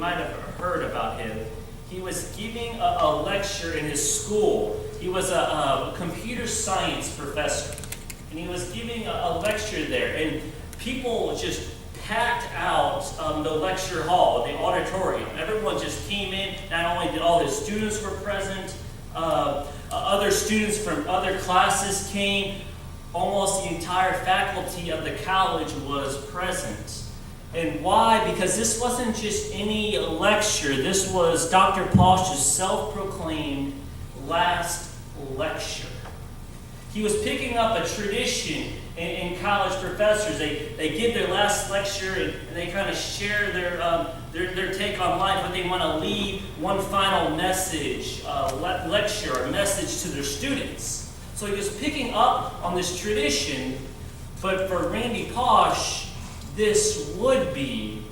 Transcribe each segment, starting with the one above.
might have heard about him. He was giving a lecture in his school. He was a computer science professor, and he was giving a lecture there, and people just packed out the lecture hall, the auditorium. Everyone just came in. Not only did all the students were present, other students from other classes came. Almost the entire faculty of the college was present. And why? Because this wasn't just any lecture. This was Dr. Posh's self-proclaimed last lecture. He was picking up a tradition in college professors. They give their last lecture and they kind of share their take on life, but they want to leave one final message, lecture, or message to their students. So he was picking up on this tradition, but for Randy Posh, this would be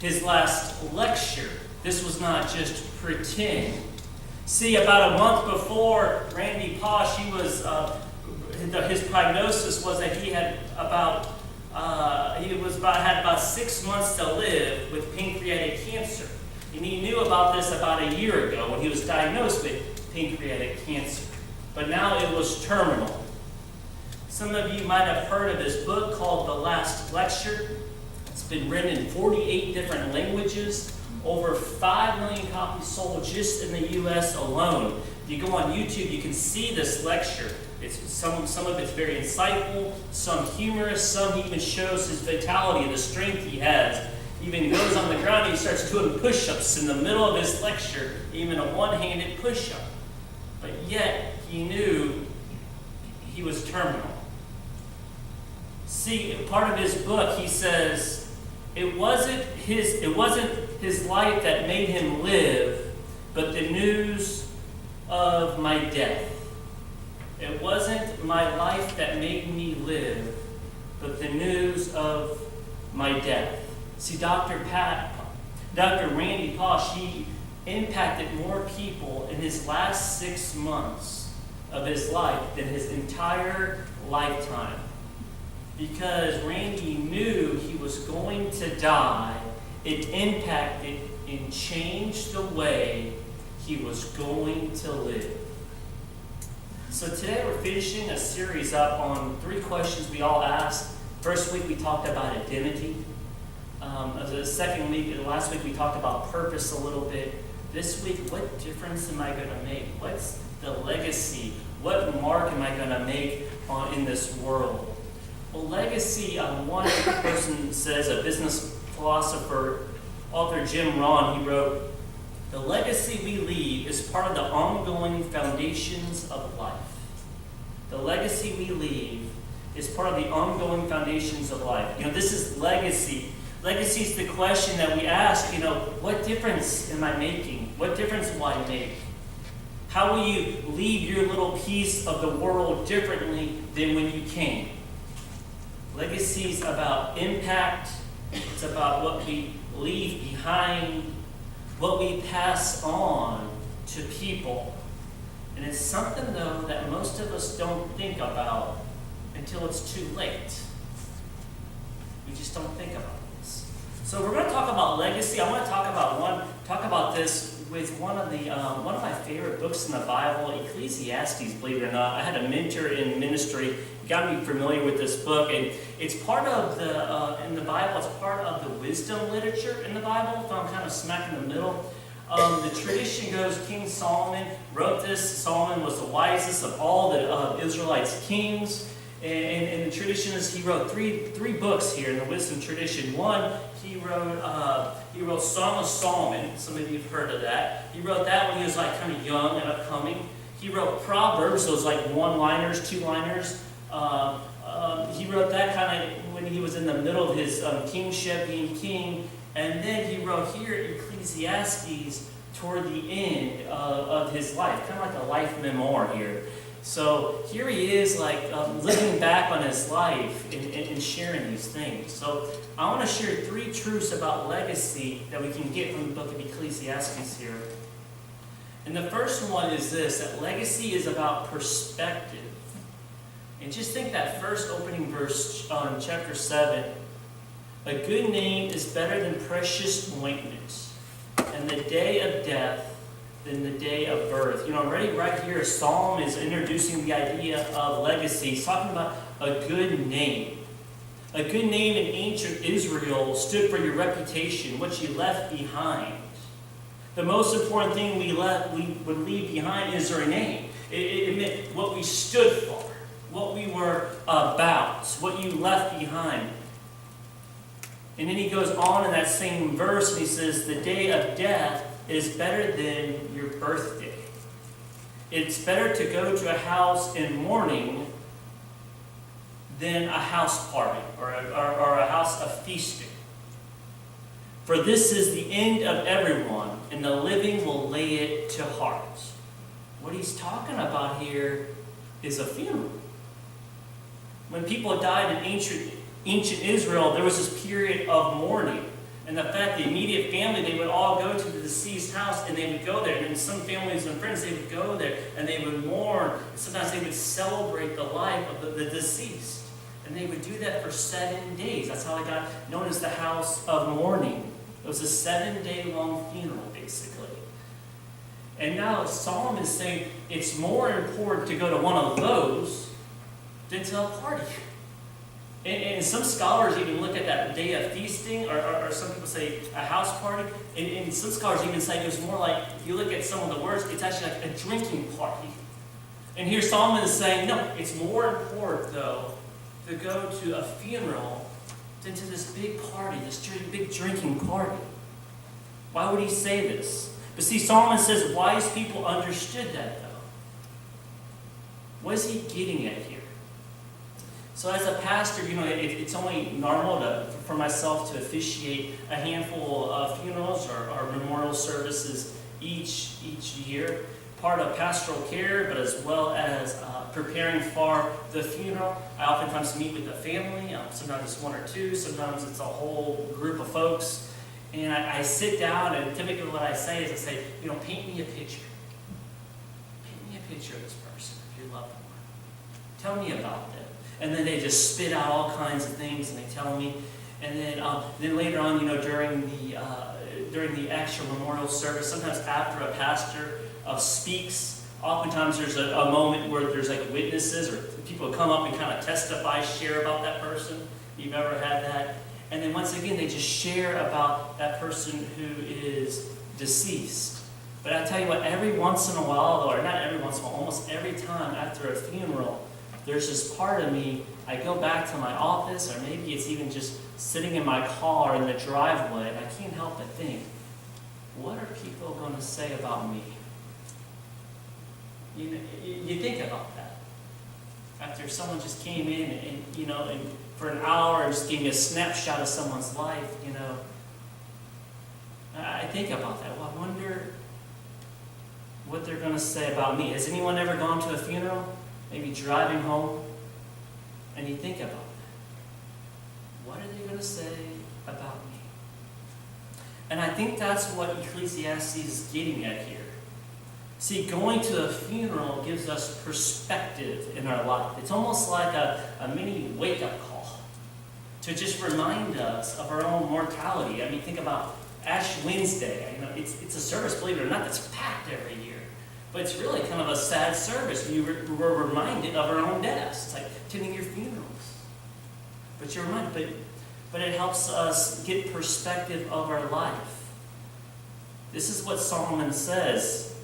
his last lecture. This was not just pretend. See, about a month before Randy Posh, his prognosis was that he had about 6 months to live with pancreatic cancer. And he knew about this about a year ago when he was diagnosed with pancreatic cancer. But now it was terminal. Some of you might have heard of this book called The Last Lecture. It's been written in 48 different languages. Over 5 million copies sold just in the U.S. alone. If you go on YouTube, you can see this lecture. Some of it's very insightful, some humorous, some he even shows his vitality, the strength he has. He even goes on the ground and he starts doing push-ups in the middle of his lecture, even a one-handed push-up. But yet, he knew he was terminal. See, part of his book, he says, it wasn't his life that made him live, but the news of my death. It wasn't my life that made me live, but the news of my death. See, Dr. Randy Posh, he impacted more people in his last 6 months of his life than his entire lifetime. Because Randy knew he was going to die, it impacted and changed the way he was going to live. So today we're finishing a series up on 3 questions we all asked. First week we talked about identity. Last week we talked about purpose a little bit. This week, what difference am I going to make? What's the legacy? What mark am I going to make in this world? Well, legacy, one person says, a business philosopher, author Jim Rohn, he wrote, "The legacy we leave is part of the ongoing foundations of life." The legacy we leave is part of the ongoing foundations of life. This is legacy. Legacy is the question that we ask, what difference am I making? What difference will I make? How will you leave your little piece of the world differently than when you came? Legacy is about impact. It's about what we leave behind, what we pass on to people. And it's something, though, that most of us don't think about until it's too late. We just don't think about this. So we're going to talk about legacy. I want to talk about this with one of my favorite books in the Bible, Ecclesiastes, believe it or not. I had a mentor in ministry, got me familiar with this book, and it's part of in the Bible, it's part of the wisdom literature in the Bible, so I'm kind of smack in the middle. The tradition goes King Solomon wrote this. Solomon was the wisest of all the Israelites' kings. And the tradition is he wrote three books here in the wisdom tradition. One, he wrote Song of Solomon. Some of you have heard of that. He wrote that when he was like kind of young and upcoming. He wrote Proverbs, those like one-liners, two-liners. He wrote that kind of when he was in the middle of his kingship, being king. And then he wrote here Ecclesiastes toward the end of his life, kind of like a life memoir here. So here he is, like looking back on his life and sharing these things. So I want to share 3 truths about legacy that we can get from the book of Ecclesiastes here. And the first one is this, that legacy is about perspective. And just think that first opening verse on chapter 7. A good name is better than precious ointment, and the day of death than the day of birth. Already right here, Psalm is introducing the idea of legacy. He's talking about a good name. A good name in ancient Israel stood for your reputation, what you left behind. The most important thing we would leave behind is our name. It meant what we stood for, what we were about, what you left behind. And then he goes on in that same verse and he says, the day of death is better than your birthday. It's better to go to a house in mourning than a house party or a house of feasting. For this is the end of everyone, and the living will lay it to heart. What he's talking about here is a funeral. When people died in ancient Israel, there was this period of mourning. And the fact the immediate family, they would all go to the deceased house and they would go there. And in some families and friends, they would go there and they would mourn. And sometimes they would celebrate the life of the deceased. And they would do that for 7 days. That's how it got known as the house of mourning. It was a 7-day-long funeral, basically. And now Solomon is saying it's more important to go to one of those than to a party. And some scholars even look at that day of feasting, or some people say a house party. And some scholars even say it was more like, if you look at some of the words, it's actually like a drinking party. And here Solomon is saying, no, it's more important, though, to go to a funeral than to this big party, this big drinking party. Why would he say this? But see, Solomon says wise people understood that, though. What is he getting at here? So as a pastor, it's only normal for myself to officiate a handful of funerals or memorial services each year. Part of pastoral care, but as well as preparing for the funeral. I oftentimes meet with the family. Sometimes it's one or two. Sometimes it's a whole group of folks. And I sit down, and typically what I say is I say, paint me a picture. Paint me a picture of this person, if you love them. Tell me about them. And then they just spit out all kinds of things, and they tell me. And then later on, during the actual memorial service, sometimes after a pastor speaks, oftentimes there's a moment where there's like witnesses or people come up and kind of testify, share about that person. If you've ever had that. And then once again, they just share about that person who is deceased. But I tell you what, every once in a while, or not every once in a while, almost every time after a funeral, there's this part of me, I go back to my office, or maybe it's even just sitting in my car in the driveway, and I can't help but think, what are people going to say about me? You think about that. After someone just came in and for an hour and just gave me a snapshot of someone's life, I think about that. Well, I wonder what they're going to say about me. Has anyone ever gone to a funeral? Maybe driving home? And you think about that. What are they going to say about me? And I think that's what Ecclesiastes is getting at here. See, going to a funeral gives us perspective in our life. It's almost like a mini wake-up call to just remind us of our own mortality. I mean, think about Ash Wednesday. It's a service, believe it or not, that's packed every year. But it's really kind of a sad service. We're reminded of our own deaths. It's like attending your funerals. But you're reminded. But it helps us get perspective of our life. This is what Solomon says.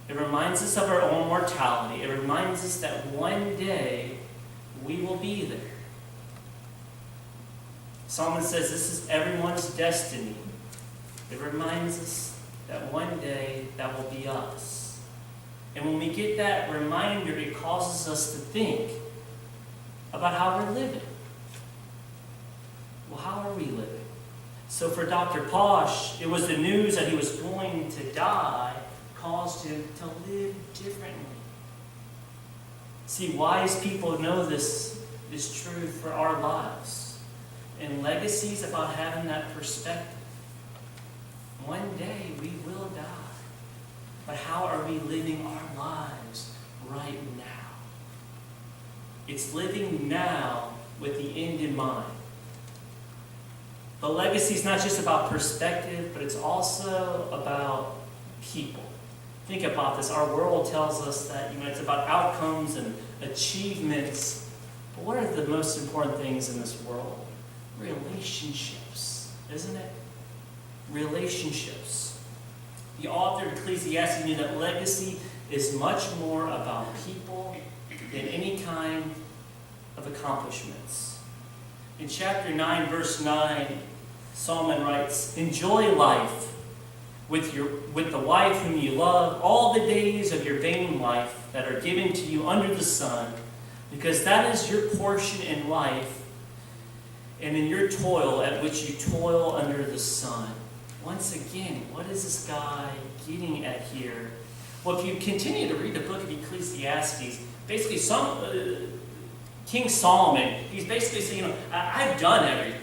It reminds us of our own mortality. It reminds us that one day we will be there. Solomon says this is everyone's destiny. It reminds us that one day that will be us. And when we get that reminder, it causes us to think about how we're living. Well, how are we living? So for Dr. Posh, it was the news that he was going to die caused him to live differently. See, wise people know this is true for our lives. And legacy is about having that perspective. One day we will die. But how are we living our lives right now? It's living now with the end in mind. But legacy is not just about perspective, but it's also about people. Think about this. Our world tells us that it's about outcomes and achievements. But what are the most important things in this world? Relationships, isn't it? Relationships. The author of Ecclesiastes knew that legacy is much more about people than any kind of accomplishments. In chapter 9, verse 9, Solomon writes, "Enjoy life with the wife whom you love all the days of your vain life that are given to you under the sun, because that is your portion in life and in your toil at which you toil under the sun." Once again, what is this guy getting at here? Well, if you continue to read the book of Ecclesiastes, basically King Solomon, he's basically saying, I've done everything.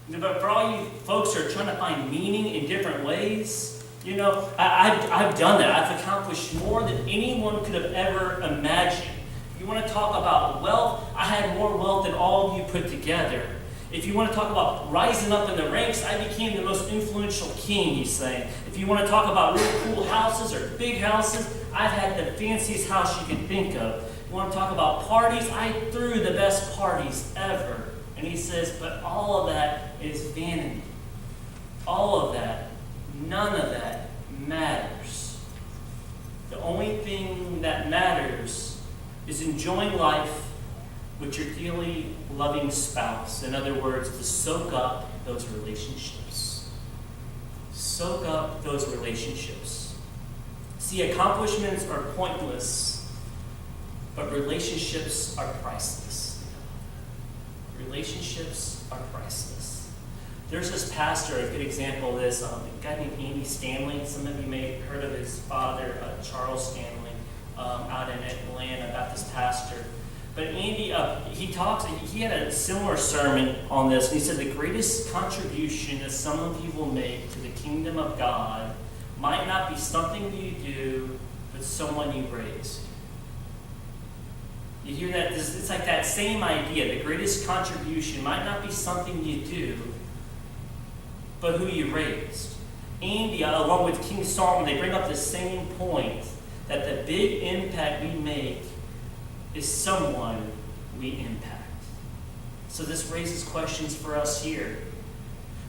But for all you folks who are trying to find meaning in different ways, I've done that. I've accomplished more than anyone could have ever imagined. If you want to talk about wealth, I had more wealth than all of you put together. If you want to talk about rising up in the ranks, I became the most influential king, he's saying. If you want to talk about really cool houses or big houses, I've had the fanciest house you can think of. You want to talk about parties? I threw the best parties ever. And he says, but all of that is vanity. All of that, none of that matters. The only thing that matters is enjoying life with your dearly loving spouse. In other words, to soak up those relationships. Soak up those relationships. See, accomplishments are pointless, but relationships are priceless. Relationships are priceless. There's this pastor, a good example of this, a guy named Andy Stanley. Some of you may have heard of his father, Charles Stanley, out in Atlanta, Baptist pastor. But Andy, he had a similar sermon on this, and he said the greatest contribution that some of you will make to the kingdom of God might not be something you do, but someone you raise. You hear that? It's like that same idea. The greatest contribution might not be something you do, but who you raised. Andy, along with King Solomon, they bring up the same point, that the big impact we make is someone we impact. So this raises questions for us here.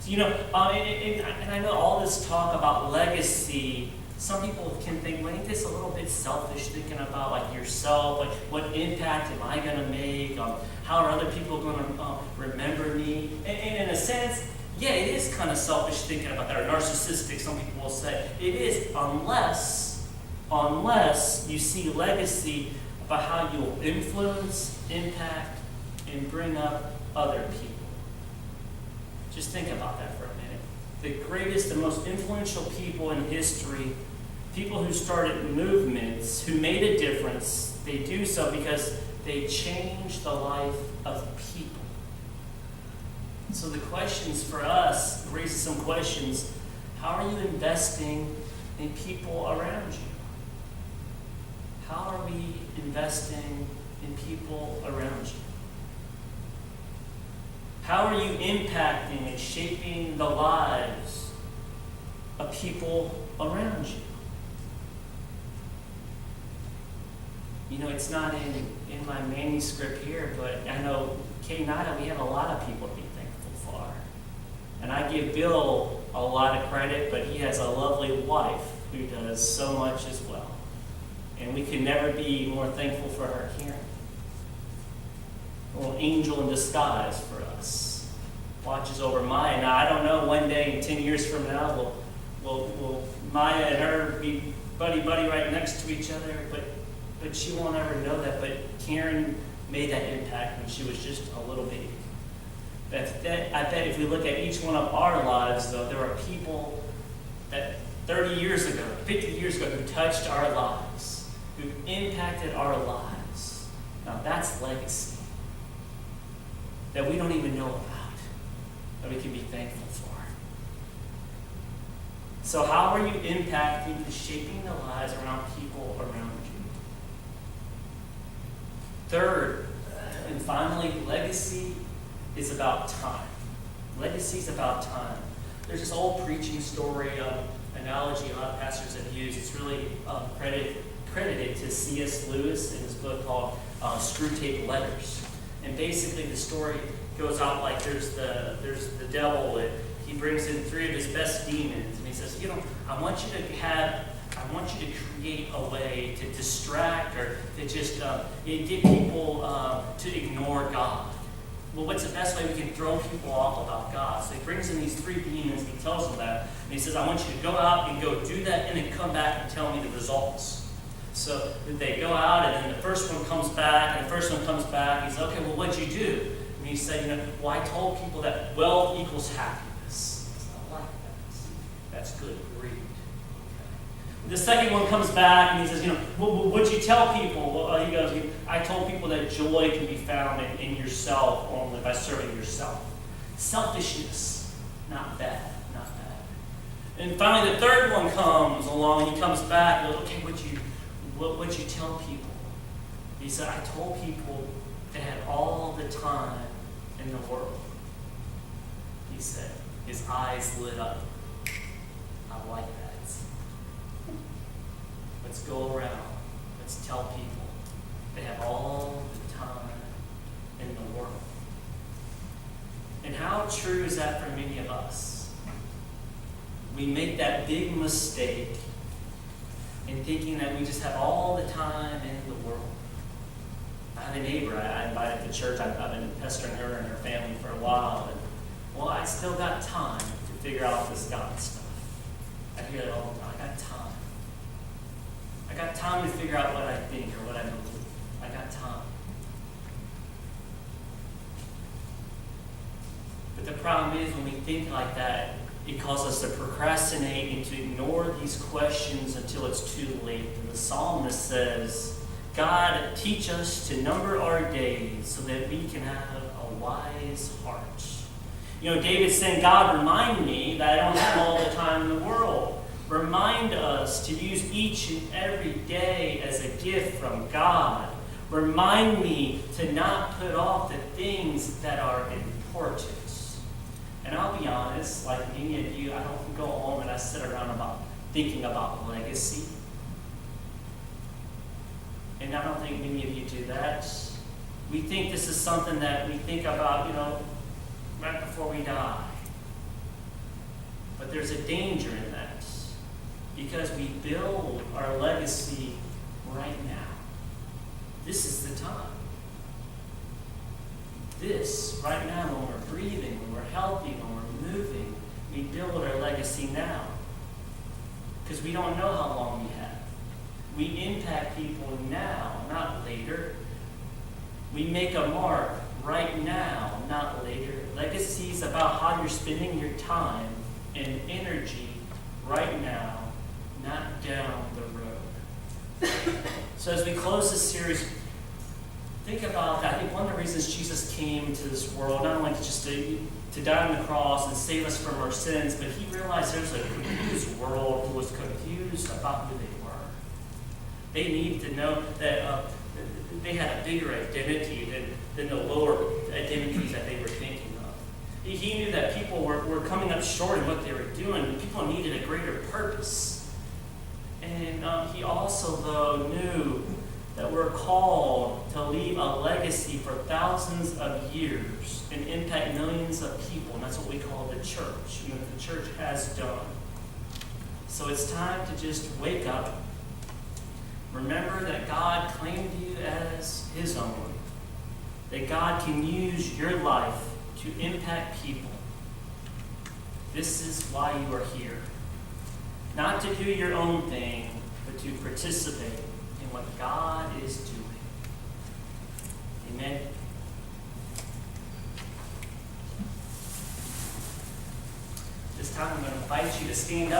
So, and I know all this talk about legacy, some people can think, well, ain't this a little bit selfish, thinking about like yourself, like what impact am I going to make? How are other people going to remember me? And in a sense, yeah, it is kind of selfish thinking about that, or narcissistic, some people will say. It is, unless you see legacy about how you'll influence, impact, and bring up other people. Just think about that for a minute. The greatest and most influential people in history, people who started movements, who made a difference, they do so because they changed the life of people. So the questions for us, raises some questions. How are you investing in people around you? How are we investing in people around you? How are you impacting and shaping the lives of people around you? It's not in my manuscript here, but I know K-Nada, we have a lot of people to be thankful for. And I give Bill a lot of credit, but he has a lovely wife who does so much as well. And we can never be more thankful for her, Karen. A little angel in disguise for us. Watches over Maya. Now, I don't know, one day, 10 years from now, will Maya and her be buddy-buddy right next to each other? But she won't ever know that. But Karen made that impact when she was just a little baby. I bet if we look at each one of our lives, though, there are people that 30 years ago, 50 years ago, who touched our lives, who impacted our lives. Now that's legacy that we don't even know about, that we can be thankful for. So how are you impacting and shaping the lives around people around you? Third, and finally, legacy is about time. Legacy is about time. There's this old preaching story, analogy a lot of pastors have used. It's really credited to C.S. Lewis in his book called Screwtape Letters. And basically the story goes out like there's the devil, and he brings in 3 of his best demons, and he says, I want you to create a way to distract or to just get people to ignore God. Well, what's the best way we can throw people off about God? So he brings in these 3 demons, and he tells them that, and he says, I want you to go out and go do that, and then come back and tell me the results. So they go out, and then the first one comes back, and the first one comes back. He says, okay, well, what'd you do? And he said, I told people that wealth equals happiness. I said, I like that. That's good greed. Okay. The second one comes back, and he says, what'd you tell people? Well, he goes, I told people that joy can be found in yourself only by serving yourself. Selfishness, not bad. And finally, the third one comes along. He comes back and goes, okay, what'd you tell people? He said, I told people they had all the time in the world. He said, his eyes lit up. I like that. Let's go around. Let's tell people they have all the time in the world. And how true is that for many of us? We make that big mistake in thinking that we just have all the time in the world. I have a neighbor I invited to church. I've been pestering her and her family for a while. And, I still got time to figure out this God stuff. I hear it all the time. I got time. I got time to figure out what I think or what I believe. I got time. But the problem is when we think like that, it causes us to procrastinate and to ignore these questions until it's too late. And the psalmist says, God, teach us to number our days so that we can have a wise heart. David's saying, God, remind me that I don't have all the time in the world. Remind us to use each and every day as a gift from God. Remind me to not put off the things that are important. And I'll be honest, like many of you, I don't go home and I sit around thinking about legacy. And I don't think many of you do that. We think this is something that we think about, right before we die. But there's a danger in that because we build our legacy right now. This is the time. This, right now, when we're breathing, when we're healthy, when we're moving, we build our legacy now. Because we don't know how long we have. We impact people now, not later. We make a mark right now, not later. Legacy is about how you're spending your time and energy right now, not down the road. So as we close this series, think about that. I think one of the reasons Jesus came to this world, not only just to die on the cross and save us from our sins, but he realized there's a confused world who was confused about who they were. They needed to know that they had a bigger identity than the lower identities that they were thinking of. He knew that people were coming up short in what they were doing. People needed a greater purpose. And he also, though, knew that we're called to leave a legacy for thousands of years and impact millions of people. And that's what we call the church, and that the church has done. So it's time to just wake up. Remember that God claimed you as his own. That God can use your life to impact people. This is why you are here. Not to do your own thing, but to participate in what God is doing. Amen. This time I'm going to invite you to stand up.